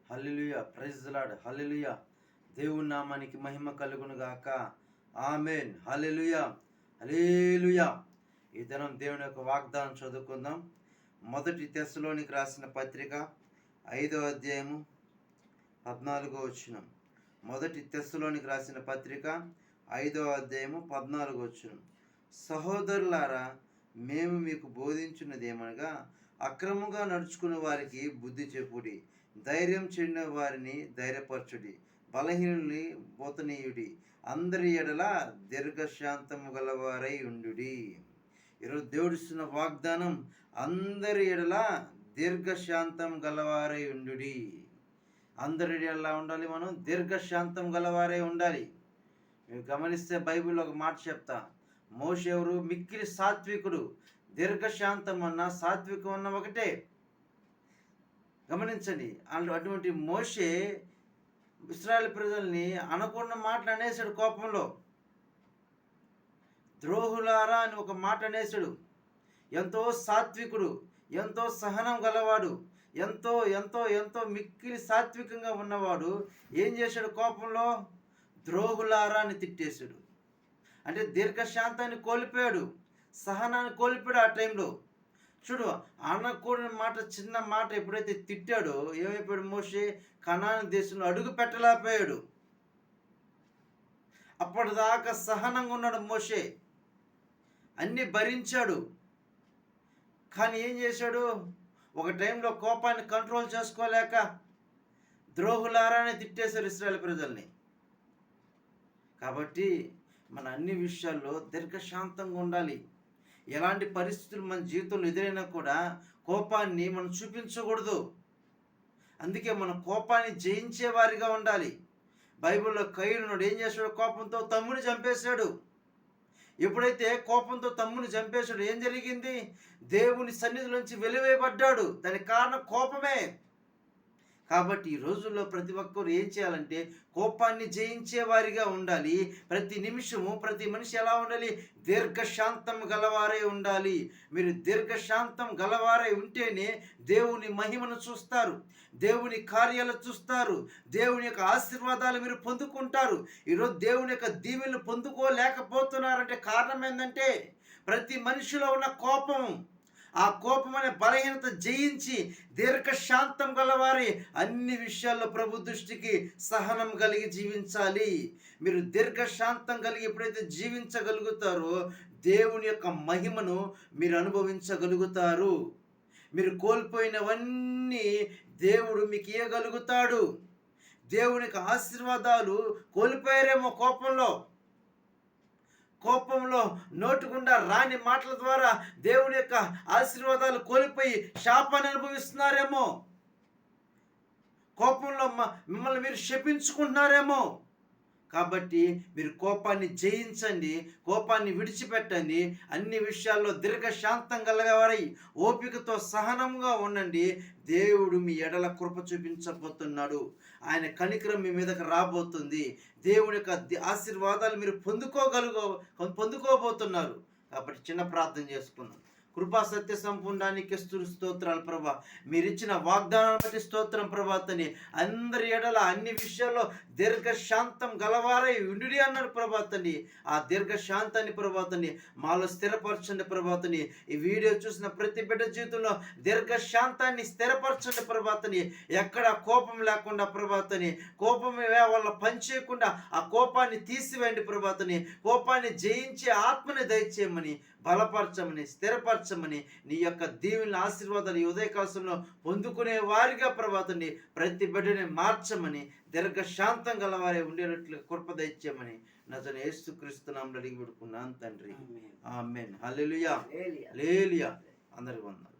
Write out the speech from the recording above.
Hallelujah, praise the lord, హల్లెలూయా. దేవుని నామానికి మహిమ కలుగును గాక. ఆమేన్. హల్లెలూయా, హల్లెలూయా. ఈ దినం దేవుని యొక్క వాగ్దానం చదువుకుందాం. మొదటి తెస్సలోనికి రాసిన పత్రిక 5వ అధ్యాయము 14వ వచనం. మొదటి తెస్సలోనికి రాసిన పత్రిక 5వ అధ్యాయము 14వ వచనం. సహోదరులారా, మేము మీకు బోధించున్నది ఏమనగా, అక్రమంగా నడుచుకునే వారికి బుద్ధి చెప్పుడి, ధైర్యం చెందిన వారిని ధైర్యపరచుడి, బలహీనుల్ని బోతనీయుడి, అందరి ఎడల దీర్ఘశాంతము గలవారై ఉండుడి. ఈరోజు దేవుడిస్తున్న వాగ్దానం, అందరి ఎడల దీర్ఘశాంతం గలవారై ఉండుడి. అందరి ఎలా ఉండాలి? మనం దీర్ఘశాంతం గలవారై ఉండాలి. మీరు గమనిస్తే బైబిల్లో ఒక మాట చెప్తా. మోషే ఎవరు? మిక్కిలి సాత్వికుడు. దీర్ఘశాంతం అన్న సాత్వికం అన్న ఒకటే. గమనించండి. అటువంటి మోషే ఇశ్రాయేలు ప్రజల్ని అనుకున్న మాటలు అనేసాడు. కోపంలో ద్రోహులారా అని ఒక మాట అనేసాడు. ఎంతో సాత్వికుడు, ఎంతో సహనం గలవాడు, ఎంతో ఎంతో ఎంతో మిక్కిలి సాత్వికంగా ఉన్నవాడు ఏం చేశాడు? కోపంలో ద్రోహులారా అని తిట్టేశాడు. అంటే దీర్ఘశాంతాన్ని కోల్పోయాడు, సహనాన్ని కోల్పోయాడు. ఆ టైంలో చూడు, అనకూడని మాట, చిన్న మాట ఎప్పుడైతే తిట్టాడో ఏమైపోయాడు? మోషే కనాను దేశంలో అడుగు పెట్టలేకపోయాడు. అప్పటిదాకా సహనంగా ఉన్నాడు మోషే, అన్నీ భరించాడు. కానీ ఏం చేశాడు? ఒక టైంలో కోపాన్ని కంట్రోల్ చేసుకోలేక ద్రోహులారానే తిట్టేశారు ఇశ్రాయేలు ప్రజల్ని. కాబట్టి మన అన్ని విషయాల్లో దీర్ఘశాంతంగా ఉండాలి. ఎలాంటి పరిస్థితులు మన జీవితంలో ఎదురైనా కూడా కోపాన్ని మనం చూపించకూడదు. అందుకే మన కోపాన్ని జయించే వారిగా ఉండాలి. బైబిల్లో కయీనుడు ఏం చేశాడు? కోపంతో తమ్ముని చంపేశాడు. ఎప్పుడైతే కోపంతో తమ్ముని చంపేశాడు, ఏం జరిగింది? దేవుని సన్నిధిలోంచి వెలివేయబడ్డాడు. దానికి కారణం కోపమే. కాబట్టి ఈ రోజుల్లో ప్రతి ఒక్కరు ఏం చేయాలంటే కోపాన్ని జయించే వారిగా ఉండాలి. ప్రతి నిమిషము ప్రతి మనిషి ఎలా ఉండాలి? దీర్ఘశాంతం గలవారై ఉండాలి. మీరు దీర్ఘశాంతం గలవారై ఉంటేనే దేవుని మహిమను చూస్తారు, దేవుని కార్యాలు చూస్తారు, దేవుని యొక్క ఆశీర్వాదాలు మీరు పొందుకుంటారు. ఈరోజు దేవుని యొక్క దీవెనలు పొందుకోలేకపోతున్నారంటే కారణం ఏంటంటే ప్రతి మనిషిలో ఉన్న కోపం. ఆ కోపం అనే బలహీనత జయించి దీర్ఘశాంతం గలవారి అన్ని విషయాల్లో ప్రభు దృష్టికి సహనం కలిగి జీవించాలి. మీరు దీర్ఘశాంతం కలిగి ఎప్పుడైతే జీవించగలుగుతారో దేవుని యొక్క మహిమను మీరు అనుభవించగలుగుతారు. మీరు కోల్పోయినవన్నీ దేవుడు మీకు ఇవ్వగలుగుతాడు. దేవునికి ఆశీర్వాదాలు కోల్పోయారేమో కోపంలో నోటుకుండా రాని మాటల ద్వారా దేవుని యొక్క ఆశీర్వాదాలు కోల్పోయి శాపాన్ని అనుభవిస్తున్నారేమో. కోపంలో మిమ్మల్ని మీరు శపించుకుంటున్నారేమో. కాబట్టి మీరు కోపాన్ని జయించండి, కోపాన్ని విడిచిపెట్టండి. అన్ని విషయాల్లో దీర్ఘశాంతం గలవారై ఓపికతో సహనంగా ఉండండి. దేవుడు మీ ఎడల కృప చూపించబోతున్నాడు. ఆయన కనికరం మీ మీదకి రాబోతుంది. దేవుని యొక్క ఆశీర్వాదాలు మీరు పొందుకోబోతున్నారు. కాబట్టి చిన్న ప్రార్థన చేసుకున్నాం. కృపా సత్య సంపూర్ణానికి స్తోత్రాలు ప్రభా. మీరు ఇచ్చిన వాగ్దానాన్ని బట్టి స్తోత్రం ప్రభాతని. అందరి ఎడల అన్ని విషయాల్లో దీర్ఘశాంతం గలవారై ఉండి అన్నాడు ప్రభాతని. ఆ దీర్ఘశాంతాన్ని ప్రభాతని మాలో స్థిరపరచండి ప్రభాతని. ఈ వీడియో చూసిన ప్రతి బిడ్డ జీవితంలో దీర్ఘశాంతాన్ని స్థిరపరచండి ప్రభాతని. ఎక్కడ కోపం లేకుండా ప్రభాతని, కోపం వాళ్ళ పనిచేయకుండా ఆ కోపాన్ని తీసివేయండి ప్రభాతని. కోపాన్ని జయించి ఆత్మని దయచేయమని, బలపరచమని, స్థిరపరచమని, నీ యొక్క దీవెనల ఆశీర్వాదాలు ఈ ఉదయకాలంలో పొందుకునే వారిగా ప్రభాతండి ప్రతి బిడ్డని మార్చమని, దీర్ఘశాంతం గలవారే ఉండేటట్లు కృప దయచేయమని నజరేయుడైన యేసుక్రీస్తు నామములో అడిగి పెడుకున్నాను తండ్రి. ఆమేన్. హల్లెలూయా, హల్లెలూయా. అందరికీ వందనాలు.